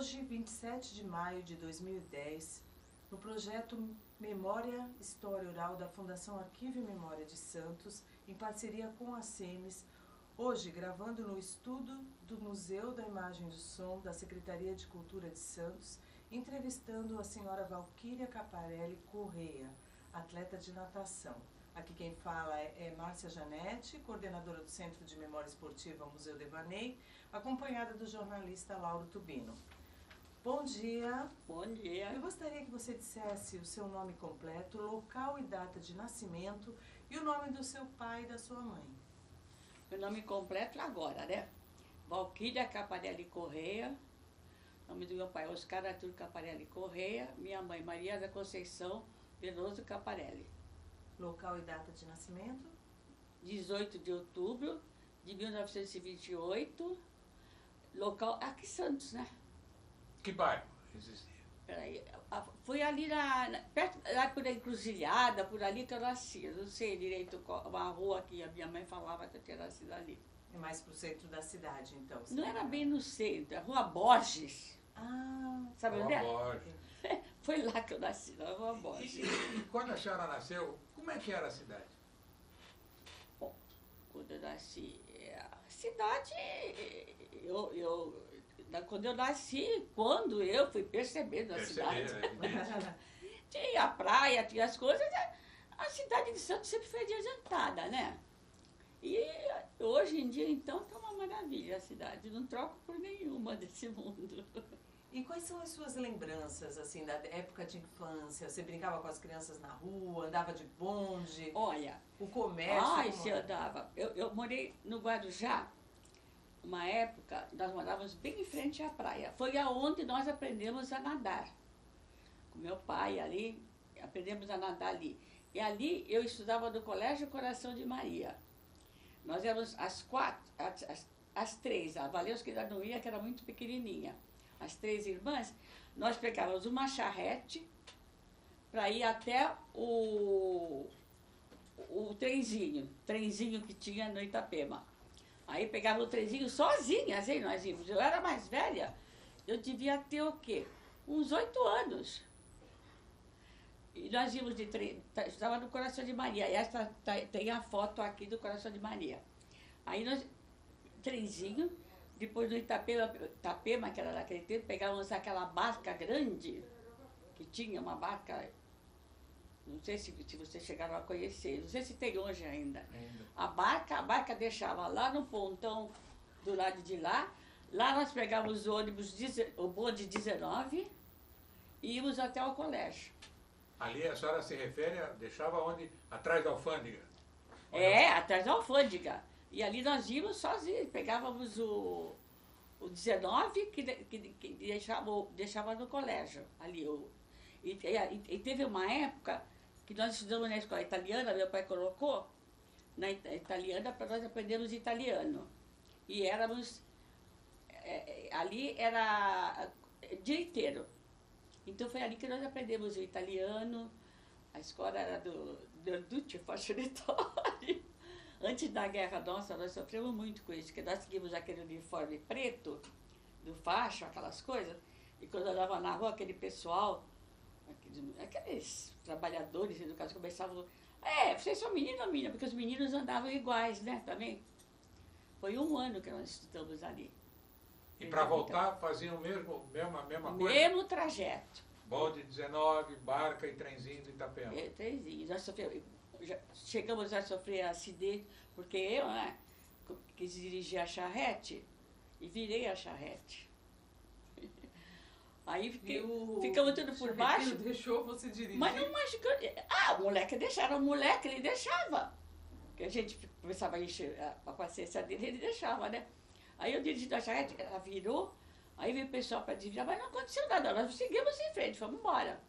Hoje, 27 de maio de 2010, no projeto Memória História Oral da Fundação Arquivo e Memória de Santos, em parceria com a SEMES, hoje gravando no estudo do Museu da Imagem e do Som da Secretaria de Cultura de Santos, entrevistando a senhora Valquíria Caparelli Correia, atleta de natação. Aqui quem fala é Márcia Janete, coordenadora do Centro de Memória Esportiva Museu Devaney, acompanhada do jornalista Lauro Tubino. Bom dia. Bom dia. Eu gostaria que você dissesse o seu nome completo, local e data de nascimento e o nome do seu pai e da sua mãe. Meu nome completo agora, né? Valquíria Caparelli Correia. Nome do meu pai, Oscar Arthur Caparelli Correia. Minha mãe, Maria da Conceição Veloso Caparelli. Local e data de nascimento? 18 de outubro de 1928. Local, aqui em Santos, né? Que bairro existia? Peraí, foi ali perto, lá por a Encruzilhada, por ali que eu nasci. Eu não sei direito qual, uma rua que a minha mãe falava que eu tinha nascido ali. É mais pro centro da cidade, então? Não era bem no centro, a Rua Borges. Ah, sabe onde é? Borges. Foi lá que eu nasci, na Rua Borges. E quando a senhora nasceu, como é que era a cidade? Bom, quando eu nasci, a cidade, quando eu nasci, quando eu fui percebendo a cidade, tinha a praia, tinha as coisas, a cidade de Santos sempre foi adiantada, né? E hoje em dia, então, está uma maravilha a cidade, não troco por nenhuma desse mundo. E quais são as suas lembranças, assim, da época de infância? Você brincava com as crianças na rua, andava de bonde? Olha, o comércio? ai, se andava. Eu morei no Guarujá, uma época, nós morávamos bem em frente à praia. Foi aonde nós aprendemos a nadar. Com meu pai ali, aprendemos a nadar ali. E ali eu estudava no Colégio Coração de Maria. Nós éramos as três, a Valesca ainda não ia, que era muito pequenininha. As três irmãs, nós pegávamos uma charrete para ir até o trenzinho que tinha no Itapema. Aí pegava o trenzinho sozinhas, hein, nós íamos. Eu era mais velha, eu devia ter o quê? Uns 8 anos. E nós íamos de trem, estava no Coração de Maria, e essa tem a foto aqui do Coração de Maria. Aí nós, trenzinho, depois do Itapema, que era naquele tempo, pegávamos aquela barca grande, que tinha uma barca, não sei se vocês chegaram a conhecer, não sei se tem hoje ainda. A barca deixava lá no pontão do lado de lá nós pegávamos o ônibus, o bonde 19, e íamos até o colégio. Ali a senhora se refere, deixava onde? Atrás da alfândega? Atrás da alfândega. E ali nós íamos sozinhos, pegávamos o 19 que deixava no colégio. Ali, e teve uma época que nós estudamos na escola italiana, meu pai colocou na italiana para nós aprendermos italiano. E éramos, ali era dia inteiro. Então foi ali que nós aprendemos o italiano, a escola era do Duccio Facilitori. Antes da guerra nossa, nós sofremos muito com isso, porque nós seguimos aquele uniforme preto, do facho, aquelas coisas, e quando eu andava na rua, aquele pessoal, aqueles trabalhadores, no caso, começavam, vocês são menino ou menina? Porque os meninos andavam iguais, né, também. Foi 1 ano que nós estudamos ali. E para voltar, faziam a mesma coisa? Mesmo trajeto. Bonde 19, barca e trenzinho do Itapema. Trenzinho. Chegamos a sofrer acidente, porque eu, né, quis dirigir a charrete e virei a charrete. Aí ficamos tudo por baixo. Deixou você dirigir? Mas não machucou. O moleque deixava, ele deixava. Porque a gente começava a encher a paciência dele, ele deixava, né? Aí eu dirigi a charrete, ela virou, aí veio o pessoal para desviar, mas não aconteceu nada, nós seguimos em frente, fomos embora.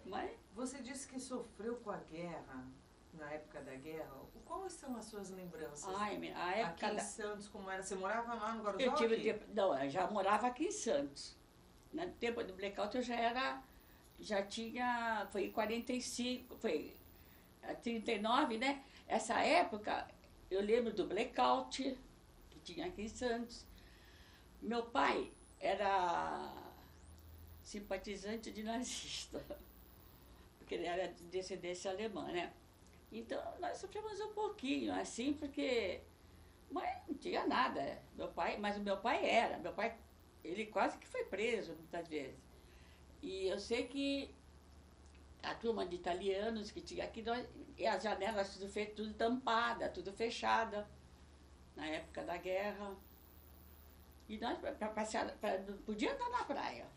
Mas... Você disse que sofreu com a guerra, na época da guerra. Quais são as suas lembranças? A época aqui em Santos, como era? Você morava lá no Guarujá? Eu já morava aqui em Santos. No tempo do blackout eu foi em 45, foi 39, né? Essa época, eu lembro do blackout, que tinha aqui em Santos. Meu pai, era simpatizante de nazista, porque ele era de descendência alemã, né? Então, nós sofremos um pouquinho, assim, porque... Mas não tinha nada. Mas o meu pai era. Meu pai, ele quase que foi preso, muitas vezes. E eu sei que a turma de italianos que tinha aqui, e as janelas tudo tampada, tudo fechada, na época da guerra. E nós, para passear, não podia andar na praia.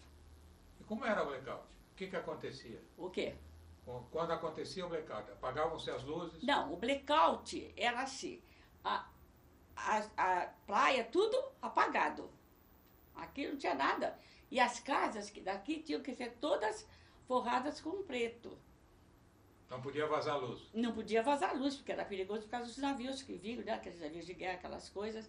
E como era o blackout? O que acontecia? O quê? Quando acontecia o blackout, apagavam-se as luzes? Não, o blackout era assim, a praia tudo apagado. Aqui não tinha nada. E as casas daqui tinham que ser todas forradas com preto. Não podia vazar luz? Não podia vazar luz, porque era perigoso por causa dos navios que vinham, né? Aqueles navios de guerra, aquelas coisas.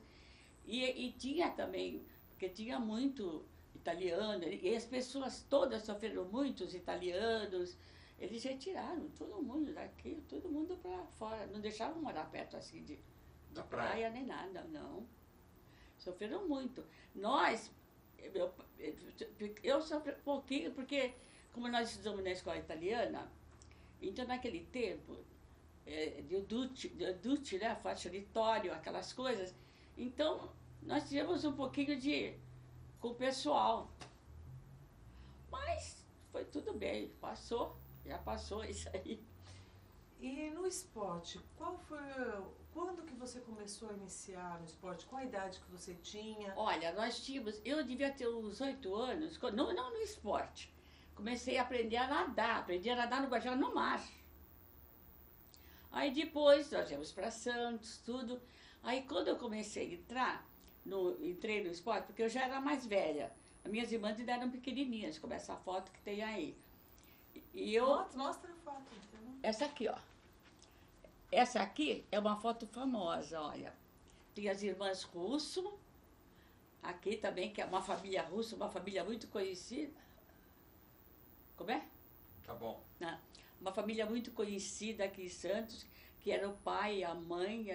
E tinha também, porque tinha muito italiano, e as pessoas todas sofreram muito, os italianos. Eles retiraram todo mundo daqui, todo mundo para fora. Não deixavam morar perto assim de praia nem nada, não. Sofreram muito. Nós, eu sofri um pouquinho, porque como nós estudamos na escola italiana, então naquele tempo, de Dutti, né, facilitório, aquelas coisas, então nós tivemos um pouquinho com o pessoal. Mas foi tudo bem, já passou isso aí. E no esporte, quando que você começou a iniciar no esporte? Qual a idade que você tinha? Olha, eu devia ter uns 8 anos, não no esporte. Comecei a aprender a nadar, no Guajá, no mar. Aí depois nós viemos para Santos, tudo. Aí quando eu comecei a entrei no esporte, porque eu já era mais velha. As minhas irmãs ainda eram pequenininhas, como essa foto que tem aí. E eu... Mostra a foto, então. Essa aqui, ó. Essa aqui é uma foto famosa, olha. Tem as irmãs Russo, aqui também, que é uma família russa, uma família muito conhecida. Como é? Tá bom. Uma família muito conhecida aqui em Santos, que era o pai e a mãe,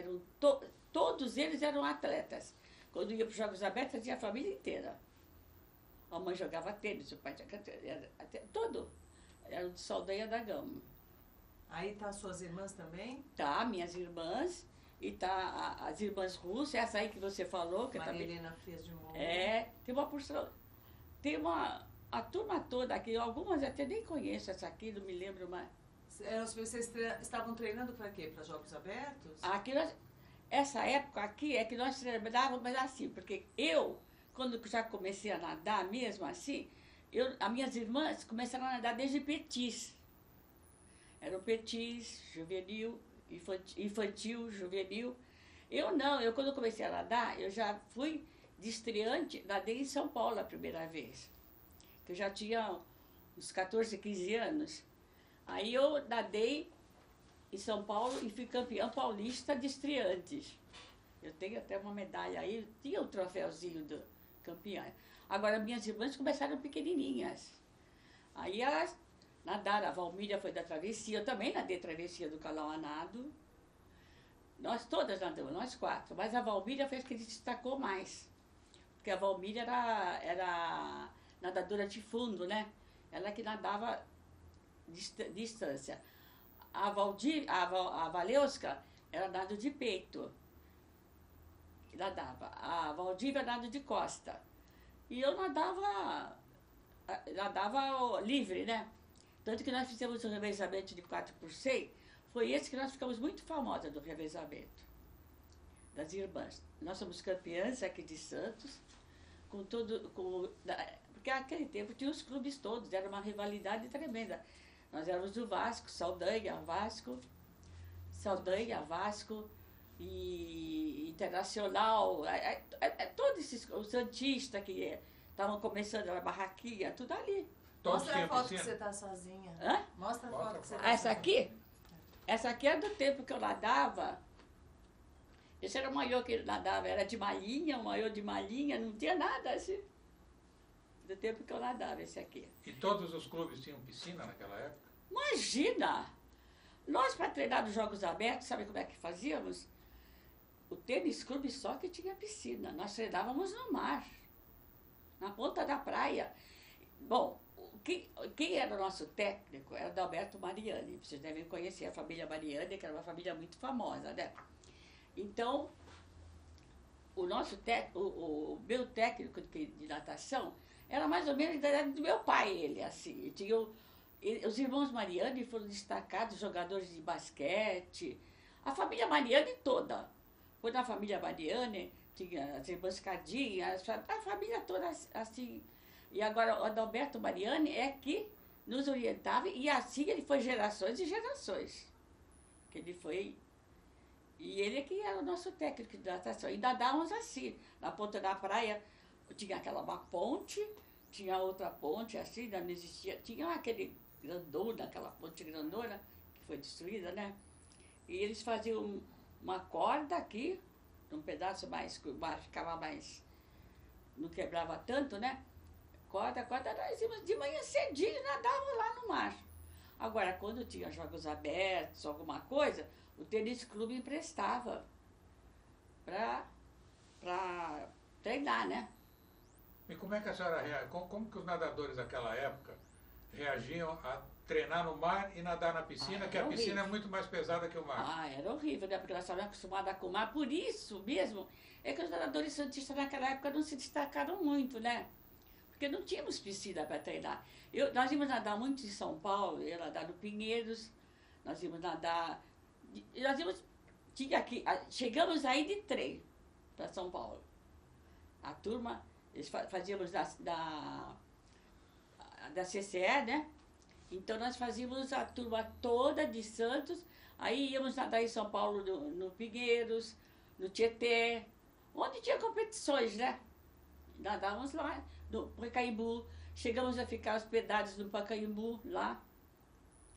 todos eles eram atletas. Quando ia para os Jogos Abertos, tinha a família inteira. A mãe jogava tênis, o pai era de Saldanha da Gama. Aí tá as suas irmãs também? Tá, minhas irmãs, e tá as irmãs russas, essa aí que você falou. Que Maria também, Helena Frias de Moura. tem uma porção, a turma toda aqui, algumas até nem conheço essa aqui, não me lembro mais. Vocês estavam treinando para quê? Para Jogos Abertos? Essa época aqui é que nós treinávamos assim, porque quando já comecei a nadar mesmo assim, as minhas irmãs começaram a nadar desde petis. Era o petis, juvenil, infantil, juvenil. Eu quando comecei a nadar, eu já fui de estreante, nadei em São Paulo a primeira vez. Eu já tinha uns 14, 15 anos. Aí eu nadei em São Paulo e fui campeã paulista de estreantes. Eu tenho até uma medalha aí, tinha o troféuzinho do campeã. Agora, minhas irmãs começaram pequenininhas. Aí elas nadaram, a Valmíria foi da travessia, eu também nadei travessia do Calauanado. Nós todas nadamos, nós 4, mas a Valmíria foi a que se destacou mais. Porque a Valmíria era nadadora de fundo, né? Ela que nadava distância. A Valeuska era nado de peito. Nadava. A Valdívia nado de costa. E eu nadava livre, né? Tanto que nós fizemos o revezamento de 4x100, foi esse que nós ficamos muito famosas do revezamento das irmãs. Nós somos campeãs aqui de Santos, porque naquele tempo tinha os clubes todos, era uma rivalidade tremenda. Nós éramos do Vasco, Saldanha, Vasco e Internacional, todos esses, o Santista que estavam começando a barraquinha, tudo ali. Mostra a foto que você está sozinha. Hã? Mostra a foto que você está sozinha. Essa aqui? Essa aqui é do tempo que eu nadava. Esse era o maiô que ele nadava, era de malhinha, um maiô de malhinha, não tinha nada assim. Do tempo que eu nadava, esse aqui. E todos os clubes tinham piscina naquela época? Imagina! Nós, para treinar nos Jogos Abertos, sabe como é que fazíamos? O tênis clube só que tinha piscina. Nós treinávamos no mar. na ponta da praia. Bom, quem era o nosso técnico era o Adalberto Mariani. Vocês devem conhecer a família Mariani, que era uma família muito famosa, né? Então, o meu técnico de natação era mais ou menos da idade do meu pai, ele, assim. Os irmãos Mariani foram destacados jogadores de basquete. A família Mariani toda. Quando a família Mariani tinha as irmãs Cardinha, a família toda assim. E agora o Adalberto Mariani é que nos orientava, e assim ele foi gerações e gerações. Que ele foi. E ele é que era o nosso técnico de natação. E nadávamos assim, na ponta da praia, tinha uma ponte, tinha outra ponte assim, não existia. Tinha aquele grandona, aquela ponte grandona, que foi destruída, né? E eles faziam uma corda aqui, num pedaço mais, que o mar ficava mais. Não quebrava tanto, né? Corda, nós íamos de manhã cedinho e nadávamos lá no mar. Agora, quando tinha jogos abertos, alguma coisa, o tênis clube emprestava para treinar, né? E como é que a senhora como que os nadadores daquela época reagiam a treinar no mar e nadar na piscina, que a piscina é muito mais pesada que o mar? Ah, era horrível, né? Porque nós estávamos acostumados com o mar. Por isso mesmo é que os nadadores santistas naquela época não se destacaram muito, né? Porque não tínhamos piscina para treinar. Nós íamos nadar muito em São Paulo, ia nadar no Pinheiros, nós íamos nadar. Chegamos aí de trem para São Paulo. A turma, fazíamos da CCE, né? Então nós fazíamos a turma toda de Santos, aí íamos nadar em São Paulo no Pinheiros, no Tietê, onde tinha competições, né? Nadávamos lá no Pacaembu, chegamos a ficar hospedados no Pacaembu, lá,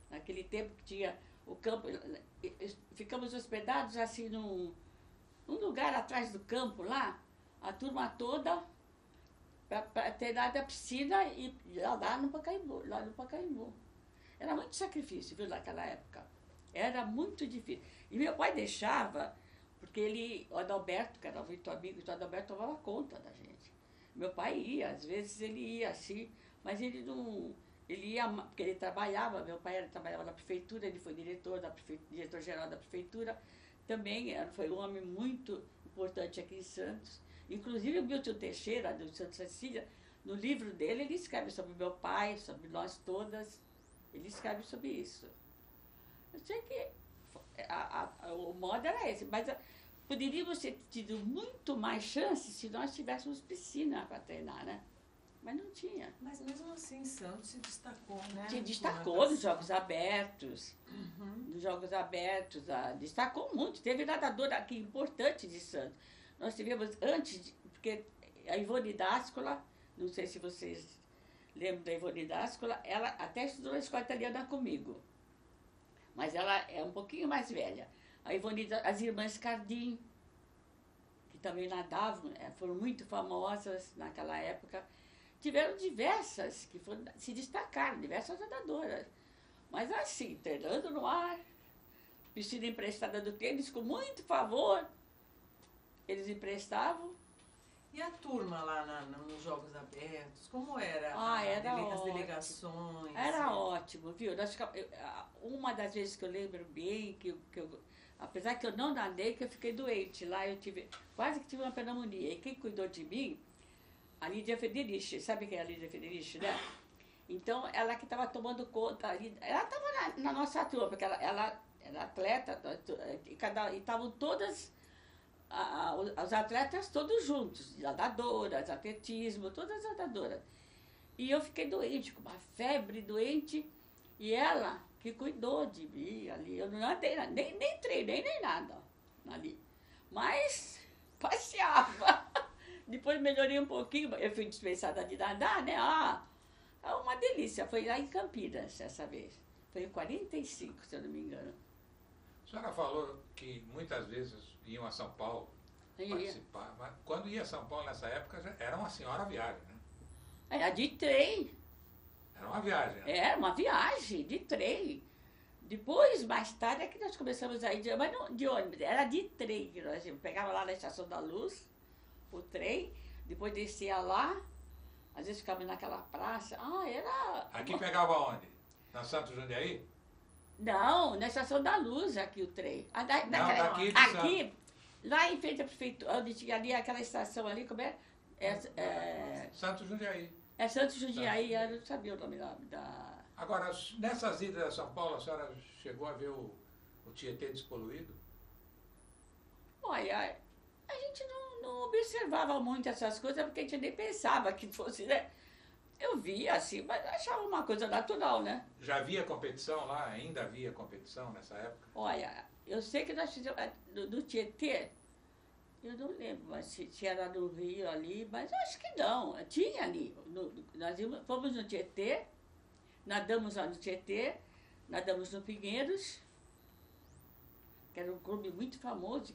naquele tempo que tinha o campo, ficamos hospedados assim num lugar atrás do campo lá, a turma toda para treinar da piscina e lá no Pacaembu. Era muito sacrifício, viu, naquela época. Era muito difícil. E meu pai deixava, porque o Adalberto, que era muito amigo, o Adalberto tomava conta da gente. Meu pai ia, às vezes ele ia assim, mas ele não. Ele ia, porque ele trabalhava, meu pai trabalhava na prefeitura, ele foi diretor-geral da prefeitura, também foi um homem muito importante aqui em Santos. Inclusive o Milton Teixeira, do Santa Cecília, no livro dele, ele escreve sobre meu pai, sobre nós todas, ele escreve sobre isso. Eu sei que o modo era esse, mas poderíamos ter tido muito mais chances se nós tivéssemos piscina para treinar, né? Mas não tinha. Mas mesmo assim, Santos se destacou, né? Se destacou nos Jogos Abertos. Nos Jogos Abertos, destacou muito. Teve nadadora aqui importante de Santos. Nós tivemos porque a Ivone D'Ascola, não sei se vocês lembram da Ivone D'Ascola, ela até estudou na escola italiana comigo. Mas ela é um pouquinho mais velha. A Ivone, as irmãs Cardim, que também nadavam, foram muito famosas naquela época. Tiveram diversas que se destacaram, diversas nadadoras. Mas assim, treinando no ar, piscina emprestada do tênis, com muito favor, eles emprestavam. E a turma lá nos Jogos Abertos, como era? Era As ótimo. delegações? Era ótimo, viu? Uma das vezes que eu lembro bem, apesar que eu não nadei, que eu fiquei doente. Lá eu quase que tive uma pneumonia. E quem cuidou de mim, a Lídia Federici, sabe quem é a Lídia Federici, né? Então, ela que estava tomando conta, ela estava na nossa turma, porque ela era atleta, e estavam todas, os atletas todos juntos, nadadoras, atletismo, todas nadadoras. E eu fiquei doente, com uma febre doente, e ela que cuidou de mim ali. Eu não nadei, nem treinei, nem nada ali. Mas passeava. Depois melhorei um pouquinho, eu fui dispensada de nadar, né? É uma delícia. Foi lá em Campinas essa vez. Foi em 45, se eu não me engano. A senhora falou que muitas vezes iam a São Paulo participar, mas quando ia a São Paulo nessa época já era uma senhora viagem, né? Era de trem. Era uma viagem. Né? Era uma viagem de trem. Depois, mais tarde, é que nós começamos a ir, mas não de ônibus, era de trem. Nós pegava lá na Estação da Luz o trem, depois descia lá, Às vezes ficava naquela praça. Ah, era... Aqui pegava onde? Na Santos Jundiaí? Não, na Estação da Luz aqui o trem. Não, daqui de aqui, lá em frente à prefeitura, onde tinha ali aquela estação ali, como é? Santos Jundiaí. É Santos Jundiaí, eu não sabia o nome da... Agora, nessas idas a São Paulo, a senhora chegou a ver o Tietê despoluído? Olha, a gente não observava muito essas coisas, porque a gente nem pensava que fosse, né? Eu via assim, mas achava uma coisa natural, né? Já havia competição lá? Ainda havia competição nessa época? Olha, eu sei que nós fizemos do Tietê, eu não lembro mas se era no Rio ali, mas eu acho que não. Tinha ali. Fomos no Tietê, nadamos lá no Tietê, nadamos no Pinheiros, que era um clube muito famoso,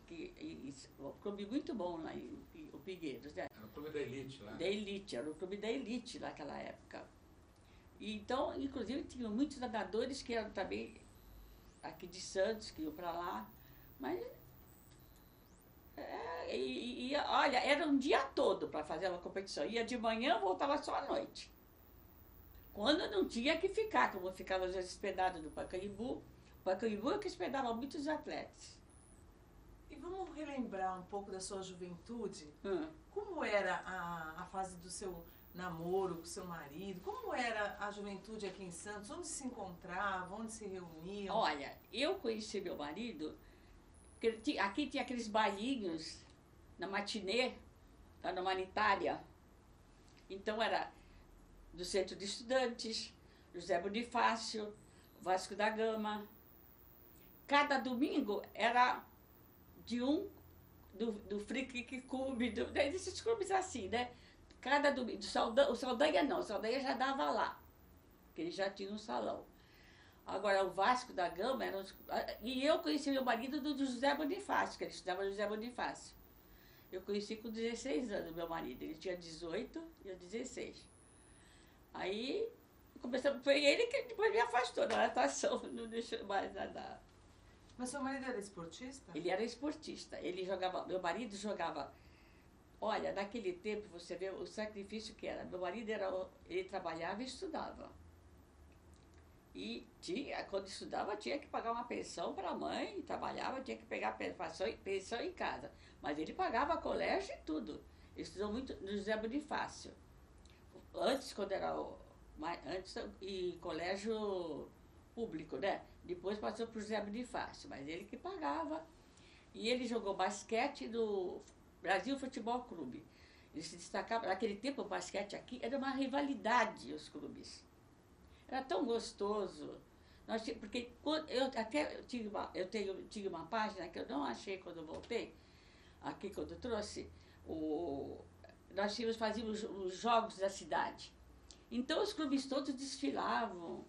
um clube muito bom lá em o Pinheiros, né? Era o clube da elite lá. Da elite, era o clube da elite naquela época. E, então, inclusive, tinham muitos nadadores que eram também aqui de Santos, que iam para lá. Mas, olha, era um dia todo para fazer uma competição. Ia de manhã, voltava só à noite. Quando não tinha que ficar, como ficava às vezes hospedado no Pacaembu. O Pacaembu é que hospedava muitos atletas. E vamos relembrar um pouco da sua juventude? Como era a fase do seu namoro com seu marido? Como era a juventude aqui em Santos? Onde se encontravam? Onde se reuniam? Olha, eu conheci meu marido, porque aqui tinha aqueles bailinhos na matinê, lá na Humanitária. Então era do Centro de Estudantes, José Bonifácio, Vasco da Gama. Cada domingo era de do Free Kick Clube, desses clubes assim, né? Cada domingo, o Saldanha não, o Saldanha já dava lá, porque ele já tinha um salão. Agora, o Vasco da Gama era... E eu conheci meu marido do José Bonifácio, que ele estudava no José Bonifácio. Eu conheci com 16 anos meu marido, ele tinha 18 e eu 16. Aí, foi ele que depois me afastou da natação, não deixou mais nadar. Mas seu marido era esportista? Ele era esportista. Ele jogava, meu marido jogava. Olha, naquele tempo você vê o sacrifício que era. Meu marido ele trabalhava e estudava. E quando estudava, tinha que pagar uma pensão para a mãe, trabalhava, tinha que pegar pensão em casa. Mas ele pagava colégio e tudo. Ele estudou muito no José Bonifácio. Antes, quando era e colégio público, né? Depois passou para o José Bonifácio, mas ele que pagava. E ele jogou basquete no Brasil Futebol Clube. Ele se destacava, naquele tempo o basquete aqui era uma rivalidade, os clubes. Era tão gostoso. Porque eu tinha uma página que eu não achei quando eu voltei, aqui quando eu trouxe, nós fazíamos os jogos da cidade. Então os clubes todos desfilavam,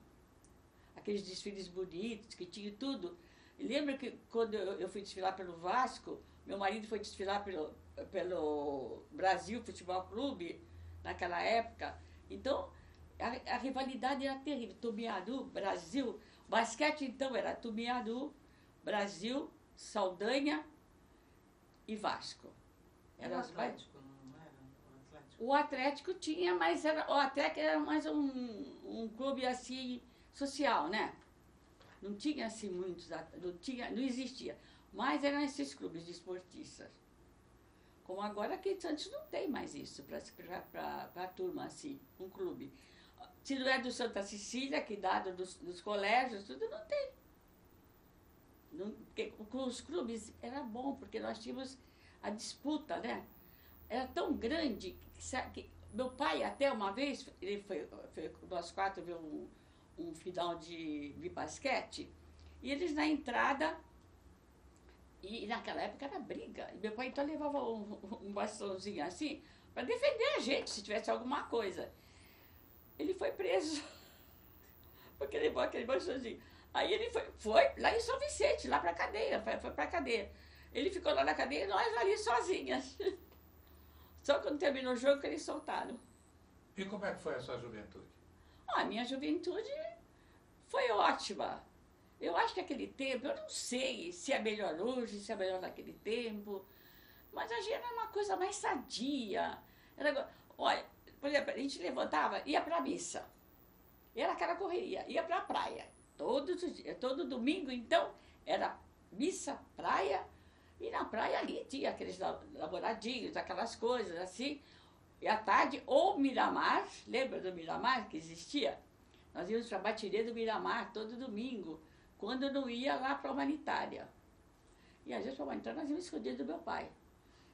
aqueles desfiles bonitos, que tinha tudo. E lembra que quando eu fui desfilar pelo Vasco, meu marido foi desfilar pelo Brasil Futebol Clube, naquela época. Então, a rivalidade era terrível. Tumiaru, Brasil. Basquete, então, era Tumiaru, Brasil, Saldanha e Vasco. Era o Atlético, não era o Atlético? O Atlético tinha, mas o Atlético era mais um clube assim, social, né? Não tinha assim muitos, não existia. Mas eram esses clubes de esportistas. Como agora aqui em Santos não tem mais isso para a turma assim, um clube. Se não é do Santa Cecília, que dado dos colégios, tudo não tem. Porque com os clubes era bom, porque nós tínhamos a disputa, né? Era tão grande que meu pai até uma vez, ele nós quatro viu um final de basquete, e eles na entrada, e naquela época era briga, e meu pai então levava um bastãozinho assim, para defender a gente, se tivesse alguma coisa. Ele foi preso, porque levou aquele bastãozinho. Aí ele foi lá em São Vicente, lá para a cadeia, foi para a cadeia. Ele ficou lá na cadeia e nós ali sozinhas. Só quando terminou o jogo que eles soltaram. E como é que foi a sua juventude? A minha juventude foi ótima. Eu acho que aquele tempo, eu não sei se é melhor hoje, se é melhor naquele tempo, mas a gente era uma coisa mais sadia. Olha, por exemplo, a gente levantava, ia para a missa. Era aquela correria, ia para a praia. Todos os dias, todo domingo, então, era missa, praia. E na praia ali tinha aqueles namoradinhos, aquelas coisas assim. E à tarde, ou Miramar, lembra do Miramar que existia? Nós íamos para a Batirê do Miramar todo domingo, quando não ia lá para a Humanitária. E às vezes para a Humanitária nós íamos escondidos do meu pai.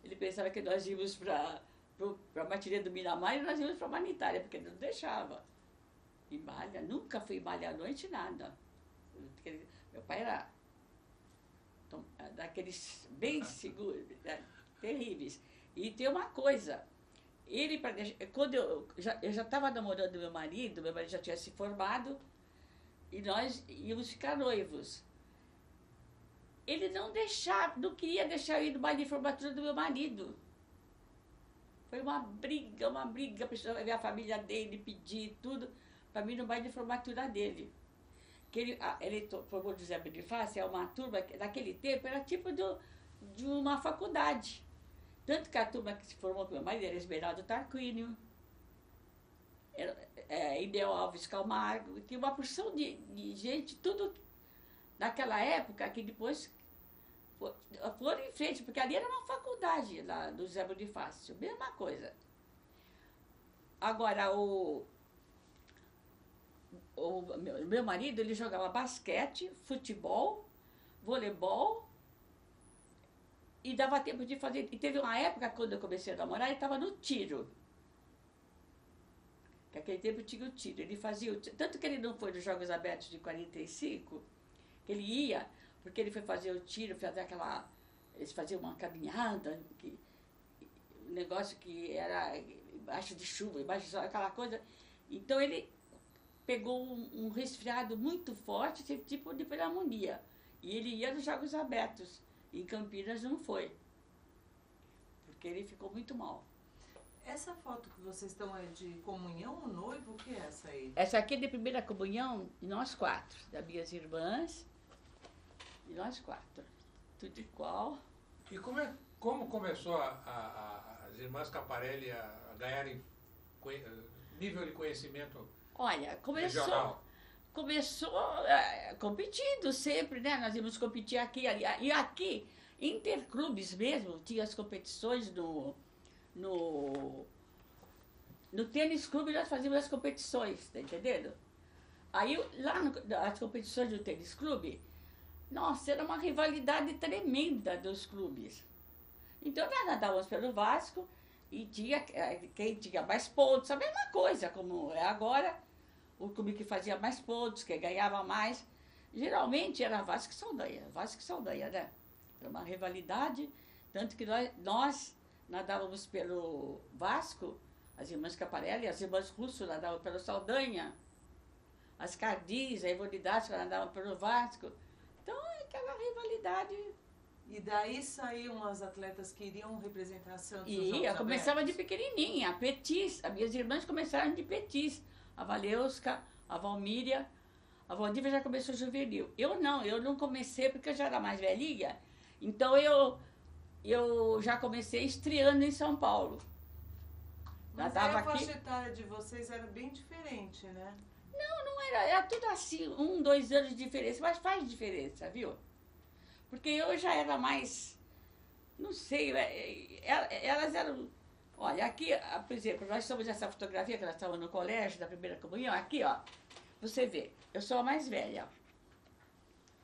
Ele pensava que nós íamos para a Batirê do Miramar e nós íamos para a Humanitária, porque ele não deixava. E malha, nunca fui malha à noite, nada. Meu pai era daqueles bem seguros, né, terríveis. E tem uma coisa, ele, quando eu já estava namorando meu marido já tinha se formado, e nós íamos ficar noivos. Ele não queria deixar eu ir no baile de formatura do meu marido. Foi uma briga, precisava ver a família dele, pedir tudo, para mim no baile de formatura dele. Que ele formou do José Bonifácio, é uma turma que naquele tempo era tipo de uma faculdade. Tanto que a turma que se formou com meu marido era Esmeralda Tarquínio, Ineu Alves Camargo, tinha uma porção de gente, tudo naquela época que depois foram em frente, porque ali era uma faculdade lá do José Bonifácio, mesma coisa. Agora, o meu marido, ele jogava basquete, futebol, voleibol, e dava tempo de fazer. E teve uma época, quando eu comecei a namorar, ele estava no tiro. Naquele tempo tinha o tiro. Ele fazia o tiro. Tanto que ele não foi nos Jogos Abertos de 45, que ele ia, porque ele foi fazer o tiro, fazer aquela. Eles faziam uma caminhada, um negócio que era embaixo de chuva, embaixo de sol, aquela coisa. Então ele pegou um resfriado muito forte, tipo de pneumonia. E ele ia nos Jogos Abertos. E em Campinas não foi. Porque ele ficou muito mal. Essa foto que vocês estão é de comunhão, o noivo, o que é essa aí? Essa aqui é de primeira comunhão, nós quatro. Das minhas irmãs e nós quatro. Tudo igual. E como começou as irmãs Schiaparelli a ganharem nível de conhecimento? Olha, regional? Começou competindo sempre, né? Nós íamos competir aqui e ali. E aqui, interclubes mesmo, tinha as competições no tênis clube, nós fazíamos as competições, tá entendendo? Aí, lá nas competições do tênis clube, nossa, era uma rivalidade tremenda dos clubes. Então, nós andávamos pelo Vasco e tinha quem tinha mais pontos, a mesma coisa como é agora. O clube que fazia mais pontos, que ganhava mais, geralmente era Vasco e Saldanha, né? Era uma rivalidade, tanto que nós nadávamos pelo Vasco, as irmãs Schiaparelli, as irmãs Russo nadavam pelo Saldanha, as Cardis, a Ivonidade nadavam pelo Vasco. Então, aquela rivalidade. E daí saíam as atletas que iriam representar Santos nos Jogos Eu começava Abertos? de pequenininha, petis. As minhas irmãs começaram de petis. A Valeuska, a Valmíria, a Valdívia já começou juvenil. Eu não comecei porque eu já era mais velhinha. Então eu já comecei estreando em São Paulo. Mas aí a faixa etária de vocês era bem diferente, né? Não era tudo assim, 1, 2 anos de diferença, mas faz diferença, viu? Porque eu já era mais, não sei, elas eram. Olha, aqui, por exemplo, nós estamos nessa fotografia que nós estávamos no colégio da primeira comunhão, aqui, ó, você vê, eu sou a mais velha.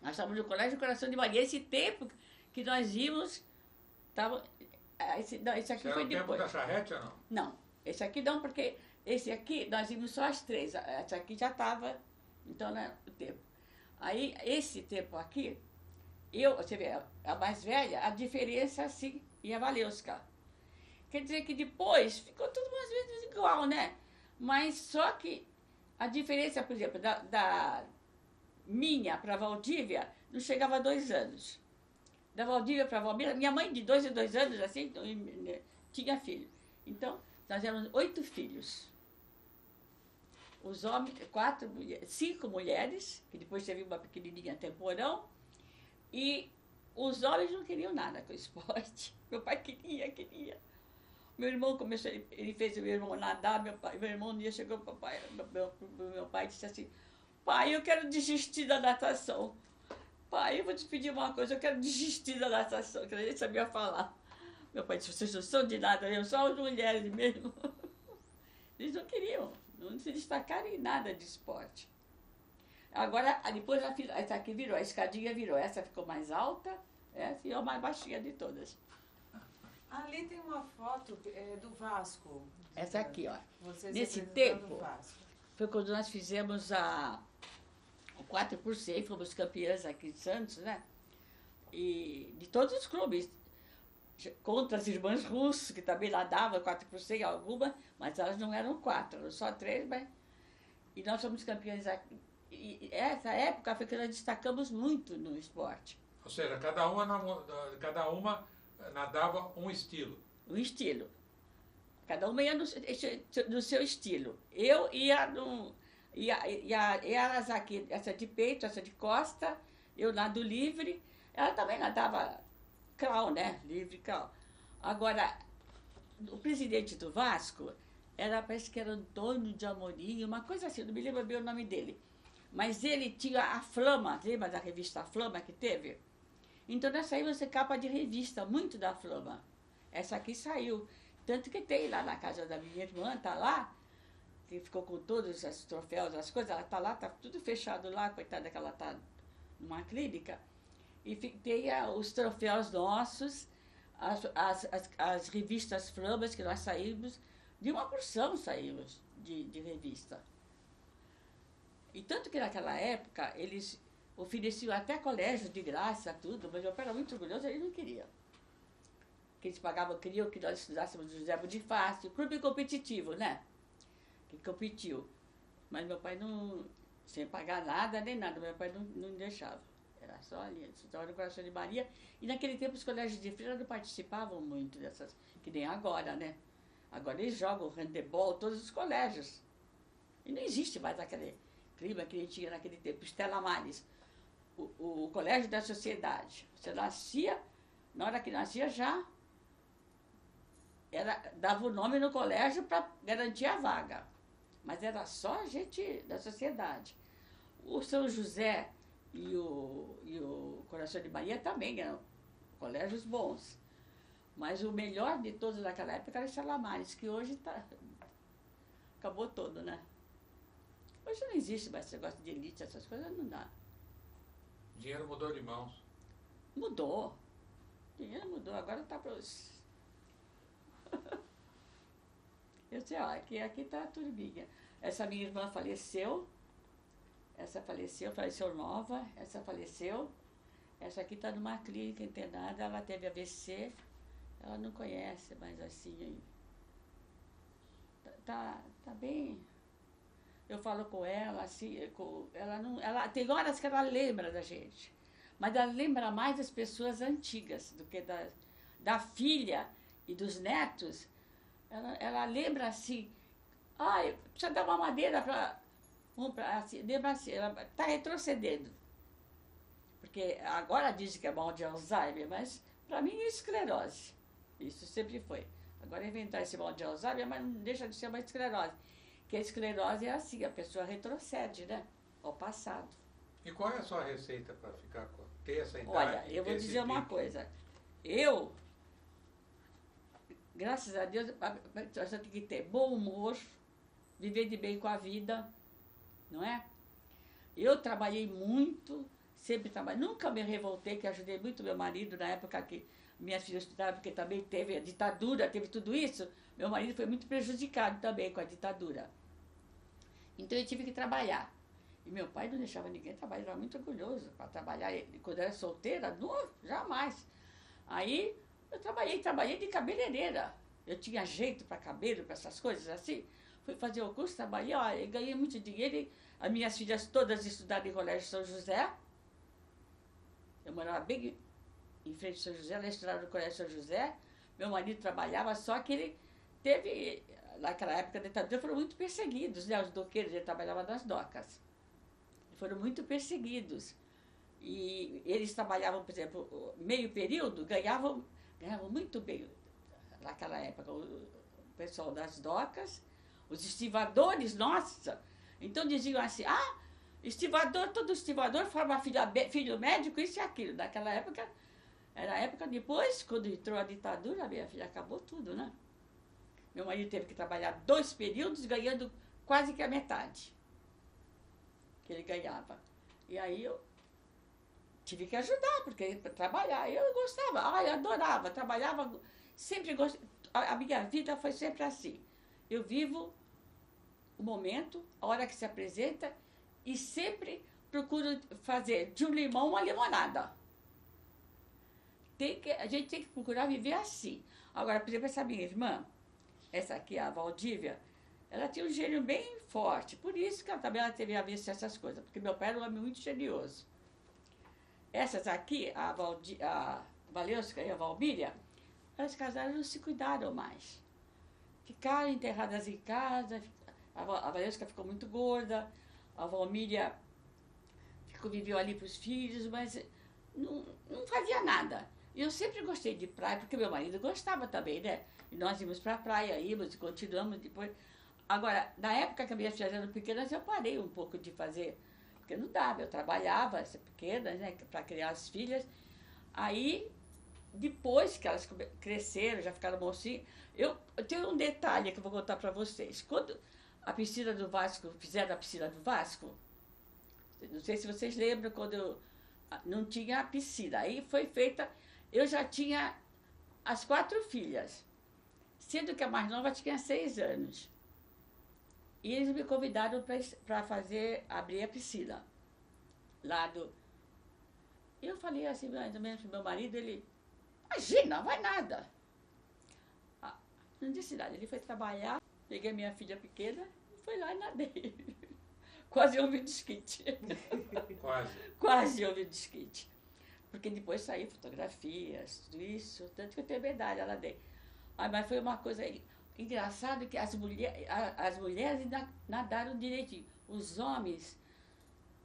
Nós estávamos no colégio Coração de Maria. Esse tempo que nós íamos, esse aqui foi depois. Era o tempo da charrete ou não? Não, esse aqui não, porque esse aqui nós íamos só as 3, essa aqui já estava, então, né, o tempo. Aí, esse tempo aqui, você vê, a mais velha, a diferença, assim, ia Valeuska. Quer dizer que depois ficou tudo mais ou menos igual, né? Mas só que a diferença, por exemplo, da minha para a Valdívia, não chegava a 2 anos. Da Valdívia para a Valmira, minha mãe de 2 em 2 anos, assim, tinha filho. Então, nós éramos 8 filhos. Os homens, 5 mulheres, que depois teve uma pequenininha temporão, e os homens não queriam nada com esporte. Meu pai queria. Meu irmão começou, ele fez o meu irmão nadar, meu irmão um dia chegou para meu pai e disse assim, pai, eu quero desistir da natação. Pai, eu vou te pedir uma coisa, eu quero desistir da natação, que a gente sabia falar. Meu pai disse, vocês não são de nada, eu só as mulheres mesmo. Eles não queriam, não se destacaram em nada de esporte. Agora, depois essa aqui virou, a escadinha virou, essa ficou mais alta, essa é a mais baixinha de todas. Ali tem uma foto do Vasco. Essa aqui, ó. Vocês Nesse representando tempo, o Vasco. foi quando nós fizemos o 4x100, fomos campeãs aqui em Santos, né? E de todos os clubes, contra as irmãs russas, que também nadavam 4x100 alguma, mas elas não eram 4, eram só 3, mas... E nós fomos campeãs aqui. E essa época foi que nós destacamos muito no esporte. Ou seja, cada uma nadava um estilo. Um estilo. Cada uma ia no seu estilo. Eu ia elas aqui, essa de peito, essa de costa, eu nado livre. Ela também nadava crawl, né? Livre, crawl. Agora, o presidente do Vasco, parece que era Antônio de Amorim, uma coisa assim, não me lembro bem o nome dele. Mas ele tinha a Flama, lembra da revista Flama que teve? Então nós saímos de capa de revista, muito da Flama. Essa aqui saiu. Tanto que tem lá na casa da minha irmã, tá lá, que ficou com todos os troféus, as coisas, ela tá lá, tá tudo fechado lá, coitada que ela tá numa clínica. E tem os troféus nossos, as revistas Flamas que nós saímos, de uma porção saímos de revista. E tanto que naquela época eles ofereciam até colégio de graça, tudo, mas meu pai era muito orgulhoso, ele não queria. Que eles queriam que nós estudássemos no José Bonifácio, clube competitivo, né? Que competiu. Mas meu pai não, sem pagar nada, nem nada, meu pai não deixava. Era só ali, estudava no Coração de Maria. E naquele tempo os colégios de freira não participavam muito dessas, que nem agora, né? Agora eles jogam handebol, todos os colégios. E não existe mais aquele clima que a gente tinha naquele tempo. Estela Maris, o colégio da sociedade. Você nascia, na hora que nascia já dava o nome no colégio para garantir a vaga. Mas era só gente da sociedade. O São José e o Coração de Maria também eram colégios bons. Mas o melhor de todos naquela época era o Estela Maris, que hoje acabou todo, né? Hoje não existe mais esse negócio de elite, essas coisas não dá. O dinheiro mudou de mãos. Mudou. O dinheiro mudou, agora tá para os... Eu sei, ó, aqui tá a turbinha. Essa minha irmã faleceu, faleceu nova, essa faleceu. Essa aqui tá numa clínica internada, ela teve AVC, ela não conhece, mas assim, tá bem... Eu falo com ela, assim, ela tem horas que ela lembra da gente, mas ela lembra mais das pessoas antigas do que da filha e dos netos. Ela lembra assim, precisa dar uma madeira para assim, lembra assim, ela está retrocedendo. Porque agora dizem que é mal de Alzheimer, mas para mim é esclerose. Isso sempre foi. Agora inventar esse mal de Alzheimer, mas não deixa de ser uma esclerose. Porque a esclerose é assim, a pessoa retrocede, né? Ao passado. E qual é a sua receita para ter essa idade? Olha, eu vou dizer uma coisa. Eu, graças a Deus, você tem que ter bom humor, viver de bem com a vida, não é? Eu trabalhei muito, sempre trabalhei, nunca me revoltei, que ajudei muito meu marido na época que minhas filhas estudaram, porque também teve a ditadura, teve tudo isso. Meu marido foi muito prejudicado também com a ditadura. Então eu tive que trabalhar. E meu pai não deixava ninguém trabalhar, era muito orgulhoso para trabalhar. Quando eu era solteira, não, jamais. Aí eu trabalhei de cabeleireira. Eu tinha jeito para cabelo, para essas coisas assim. Fui fazer o curso, trabalhei, olha, ganhei muito dinheiro. E as minhas filhas todas estudaram em Colégio São José. Eu morava bem em frente ao São José, elas estudaram no Colégio São José. Meu marido trabalhava, só que ele teve, naquela época da ditadura, foram muito perseguidos, né? Os doqueiros, ele trabalhava nas docas. Foram muito perseguidos. E eles trabalhavam, por exemplo, meio período, ganhavam muito bem. naquela época, o pessoal das docas, os estivadores, nossa. Então diziam assim, estivador, todo estivador forma filho médico, isso e aquilo. Naquela época, era a época depois, quando entrou a ditadura, minha filha, acabou tudo, né? Meu marido teve que trabalhar 2 períodos, ganhando quase que a metade que ele ganhava. E aí eu tive que ajudar, porque para trabalhar, eu gostava, eu adorava, trabalhava, sempre gostei. A minha vida foi sempre assim. Eu vivo o momento, a hora que se apresenta, e sempre procuro fazer de um limão uma limonada. A gente tem que procurar viver assim. Agora, por exemplo, essa minha irmã, essa aqui, a Valdívia, ela tinha um gênio bem forte. Por isso que ela também teve a ver com essas coisas, porque meu pai era um homem muito genioso. Essas aqui, a Valesca e a Valmíria, elas casaram e não se cuidaram mais. Ficaram enterradas em casa, a Valesca ficou muito gorda, a Valmíria viveu ali para os filhos, mas não fazia nada. E eu sempre gostei de praia, porque meu marido gostava também, né? E nós íamos para a praia, íamos e continuamos depois. Agora, na época que as minhas filhas eram pequenas, eu parei um pouco de fazer, porque não dava, eu trabalhava, essa pequena, né, para criar as filhas. Aí, depois que elas cresceram, já ficaram mocinhas, eu tenho um detalhe que eu vou contar para vocês. Quando a piscina do Vasco, fizeram a piscina do Vasco, não sei se vocês lembram, quando não tinha a piscina. Aí foi feita, eu já tinha as 4 filhas, sendo que a mais nova tinha 6 anos. E eles me convidaram para abrir a piscina. E eu falei assim, mais ou menos, pro meu marido, ele, imagina, não vai nada. Não disse nada, ele foi trabalhar, peguei minha filha pequena e foi lá e nadei. Quase houve desquite. Quase. Quase houve desquite. Porque depois saíram fotografias, tudo isso, tanto que eu tenho medalha lá dentro. Mas foi uma coisa engraçada que as mulheres ainda nadaram direitinho. Os homens,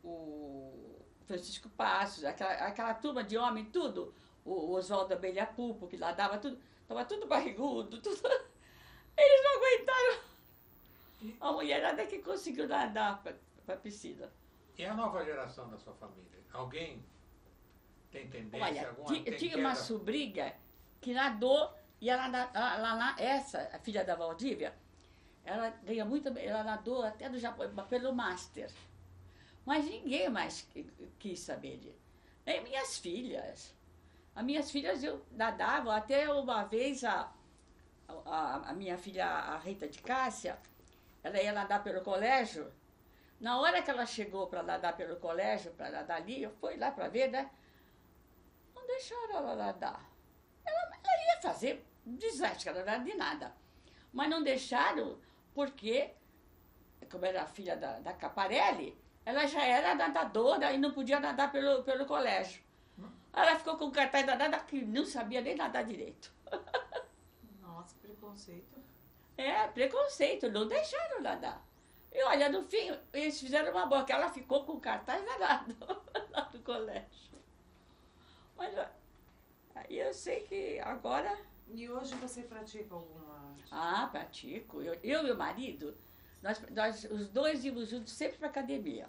o Francisco Passos, aquela turma de homem, tudo, o Oswaldo Abelha Pupo, que nadava tudo, estava tudo barrigudo, tudo. Eles não aguentaram. A mulherada que conseguiu nadar para a piscina. E a nova geração da sua família? Alguém tem tendência? Olha, Alguma tinha uma sobrinha que nadou, e essa, a filha da Valdívia, ela ganha muito, ela nadou até do Japão, pelo Master. Mas ninguém mais quis saber de. Nem minhas filhas. As minhas filhas eu nadava, até uma vez a minha filha, a Rita de Cássia, ela ia nadar pelo colégio. Na hora que ela chegou para nadar pelo colégio, para nadar ali, eu fui lá para ver, né? Não deixaram ela nadar. Ela ia fazer um desastre, ela não era de nada. Mas não deixaram porque, como era a filha da Caparelli, ela já era nadadora e não podia nadar pelo colégio. Ela ficou com cartaz da nada que não sabia nem nadar direito. Nossa, preconceito. Preconceito, não deixaram nadar. E olha, no fim, eles fizeram uma boa, que ela ficou com cartaz danado lá no colégio. Mas aí eu sei que agora... E hoje você pratica alguma... Pratico. Eu e meu marido, nós os dois íamos juntos sempre para academia.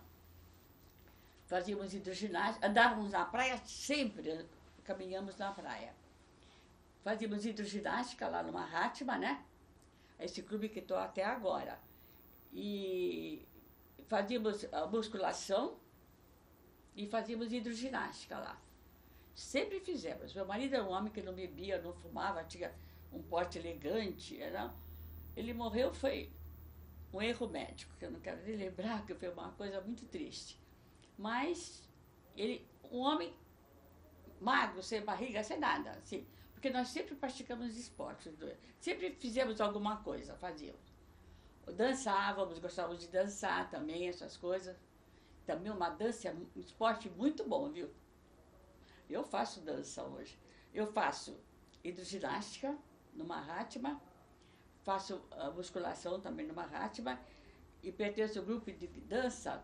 Fazíamos hidroginástica, andávamos na praia sempre, caminhamos na praia. Fazíamos hidroginástica lá no Mahatma, né? Esse clube que estou até agora. E fazíamos a musculação e fazíamos hidroginástica lá. Sempre fizemos. Meu marido era um homem que não bebia, não fumava, tinha um porte elegante. Ele morreu, foi um erro médico, que eu não quero nem lembrar, que foi uma coisa muito triste. Mas um homem magro, sem barriga, sem nada, assim, porque nós sempre praticamos esportes, sempre fizemos alguma coisa, fazíamos. Dançávamos, gostávamos de dançar também, essas coisas. Também um esporte muito bom, viu? Eu faço dança hoje. Eu faço hidroginástica no Mahatma, faço musculação também no Mahatma e pertenço ao grupo de dança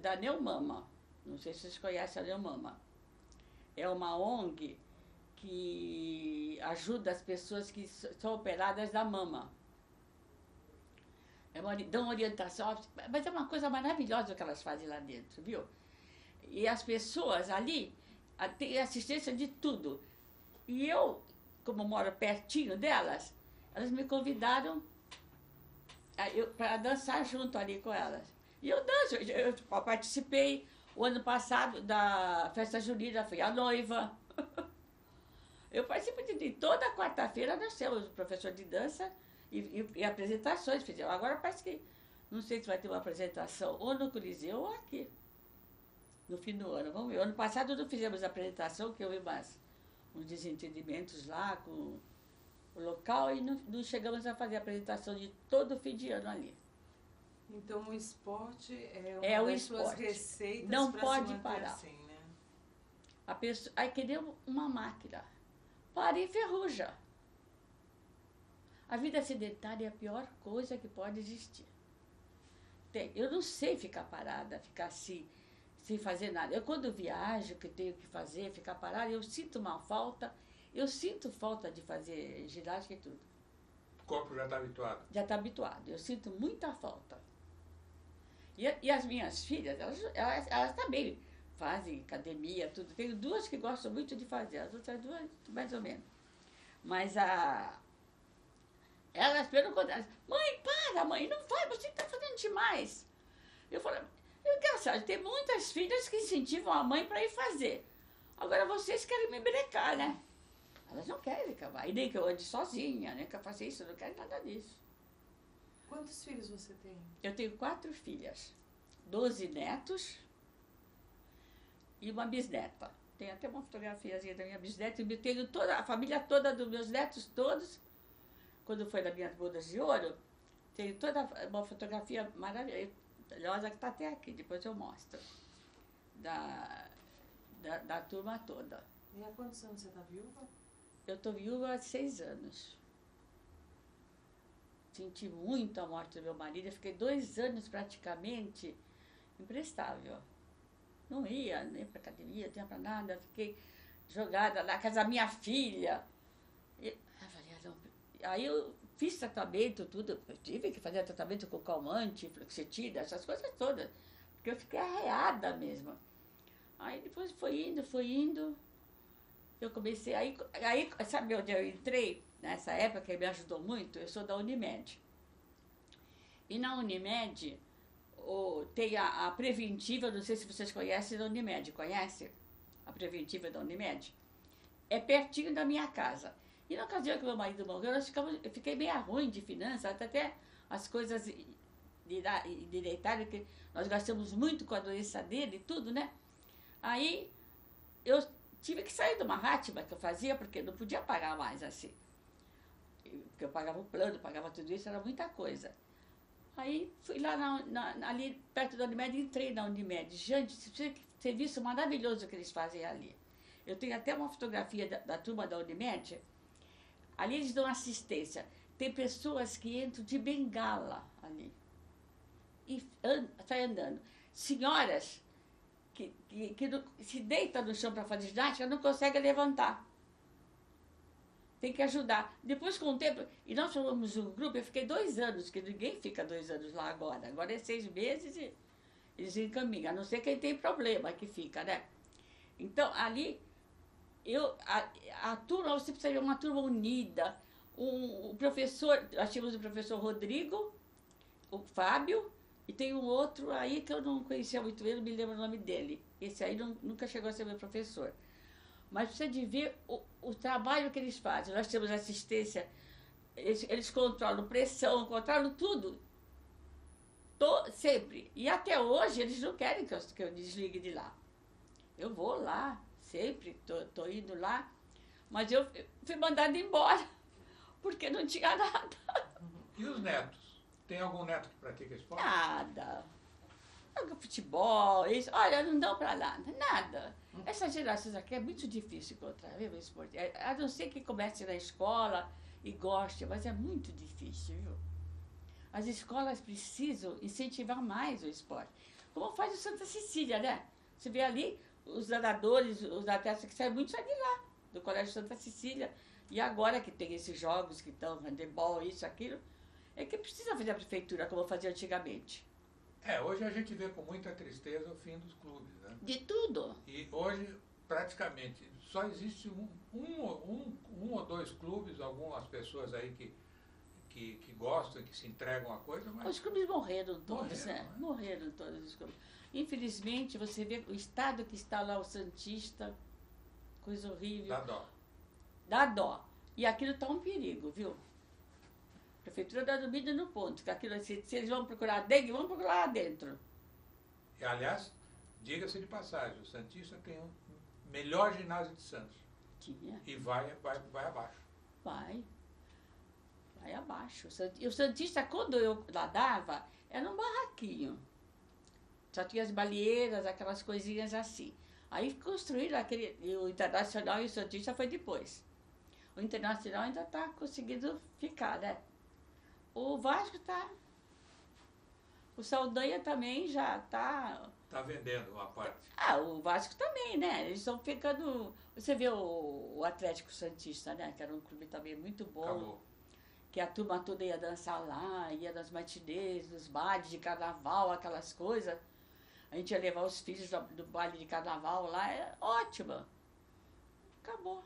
da Neumama. Não sei se vocês conhecem a Neumama. É uma ONG que que ajuda as pessoas que são operadas da mama. Dão orientação, mas é uma coisa maravilhosa o que elas fazem lá dentro, viu? E as pessoas ali têm assistência de tudo. E eu, como moro pertinho delas, elas me convidaram para dançar junto ali com elas. E eu danço, eu participei o ano passado da festa junina, fui a noiva. Eu participo de toda quarta-feira, nós temos o professor de dança e apresentações. Agora parece que, não sei se vai ter uma apresentação ou no Coliseu ou aqui, no fim do ano. Vamos ver. Ano passado não fizemos apresentação, que houve uns desentendimentos lá com o local e não chegamos a fazer apresentação de todo fim de ano ali. Então o esporte é uma das suas receitas. Não pode parar. Assim, né? A pessoa, aí que nem uma máquina. Para e enferruja. A vida sedentária é a pior coisa que pode existir. Eu não sei ficar parada, ficar assim, sem fazer nada. Eu, quando viajo, que tenho que fazer, ficar parada, eu sinto uma falta. Eu sinto falta de fazer ginástica e tudo. O corpo já está habituado? Já está habituado. Eu sinto muita falta. E as minhas filhas, elas também fazem academia, tudo. Tenho duas que gostam muito de fazer, as outras duas, mais ou menos. Mas elas, pelo contrário, mãe, para, mãe, não faz, você está fazendo demais. Eu falo, é engraçado, tem muitas filhas que incentivam a mãe para ir fazer. Agora vocês querem me brecar, né? Elas não querem que eu vá, e nem que eu ande sozinha, nem que eu faça isso, eu não quero nada disso. Quantos filhos você tem? Eu tenho 4 filhas, 12 netos e uma bisneta. Tem até uma fotografiazinha da minha bisneta, e tenho a família toda dos meus netos todos. Quando foi nas minhas bodas de ouro, tenho toda uma fotografia maravilhosa que está até aqui, depois eu mostro, da turma toda. E há quantos anos você está viúva? Eu estou viúva há 6 anos. Senti muito a morte do meu marido, eu fiquei 2 anos praticamente imprestável. Não ia nem para academia, não ia para nada, fiquei jogada na casa da minha filha. Aí eu fiz tratamento, tudo, eu tive que fazer tratamento com calmante, fluoxetina, essas coisas todas, porque eu fiquei arreada mesmo. Aí depois foi indo, eu comecei, aí sabe onde eu entrei? Nessa época, que me ajudou muito, eu sou da Unimed. E na Unimed tem a preventiva, não sei se vocês conhecem da Unimed, conhece? A preventiva da Unimed? É pertinho da minha casa. E na ocasião que meu marido morreu, eu fiquei meio ruim de finanças, até as coisas direitárias, que nós gastamos muito com a doença dele e tudo, né? Aí eu tive que sair de uma rátima que eu fazia, porque não podia pagar mais assim. Porque eu pagava o plano, pagava tudo isso, era muita coisa. Aí fui lá ali perto da Unimed, entrei na Unimed. Gente, serviço maravilhoso que eles fazem ali. Eu tenho até uma fotografia da turma da Unimed. Ali eles dão assistência. Tem pessoas que entram de bengala ali e saem andando. Senhoras que se deitam no chão para fazer ginástica não conseguem levantar. Tem que ajudar. Depois, com o tempo, e nós formamos um grupo, eu fiquei 2 anos, que ninguém fica 2 anos lá agora. Agora é 6 meses e eles encaminham, a não ser quem tem problema que fica, né? Então, ali, a turma, você precisa de uma turma unida. O professor, nós tínhamos o professor Rodrigo, o Fábio, e tem um outro aí que eu não conhecia muito bem, não me lembro o nome dele. Esse aí nunca chegou a ser meu professor. Mas precisa de ver o trabalho que eles fazem. Nós temos assistência, eles controlam pressão, controlam tudo. Sempre. E até hoje eles não querem que eu desligue de lá. Eu vou lá, sempre, tô indo lá. Mas eu fui mandada embora, porque não tinha nada. E os netos? Tem algum neto que pratica esporte? Nada. Futebol, isso. Olha, não dão pra nada. Essas gerações aqui é muito difícil encontrar, viu, o esporte. A não ser que comece na escola e goste, mas é muito difícil, viu? As escolas precisam incentivar mais o esporte. Como faz o Santa Cecília, né? Você vê ali os nadadores, os atletas que saem muito, saem de lá, do Colégio Santa Cecília. E agora que tem esses jogos que estão, handebol, isso, aquilo, é que precisa fazer a prefeitura como fazia antigamente. Hoje a gente vê com muita tristeza o fim dos clubes, né? De tudo. E hoje, praticamente, só existe um ou dois clubes, algumas pessoas aí que gostam, que se entregam a coisa, mas... Os clubes morreram todos, Morreram, né? né? Morreram todos os clubes. Infelizmente, você vê o estado que está lá o Santista, coisa horrível. Dá dó. Dá dó. E aquilo está um perigo, viu? A prefeitura dá dormida no ponto, que aquilo, se eles vão procurar dengue, vão procurar lá dentro. E, aliás, diga-se de passagem, o Santista tem o melhor ginásio de Santos. Tinha. E vai abaixo. Vai abaixo. E o Santista, quando eu nadava, era um barraquinho. Só tinha as balieiras, aquelas coisinhas assim. Aí construíram aquele... E o Internacional e o Santista foi depois. O Internacional ainda está conseguindo ficar, né? O Vasco está... O Saldanha também já está... Está vendendo uma parte. O Vasco também, né? Eles estão ficando... Você vê o Atlético Santista, né? Que era um clube também muito bom. Acabou. Que a turma toda ia dançar lá, ia nas matinês, nos bailes de carnaval, aquelas coisas. A gente ia levar os filhos do baile de carnaval lá, é ótimo. Acabou.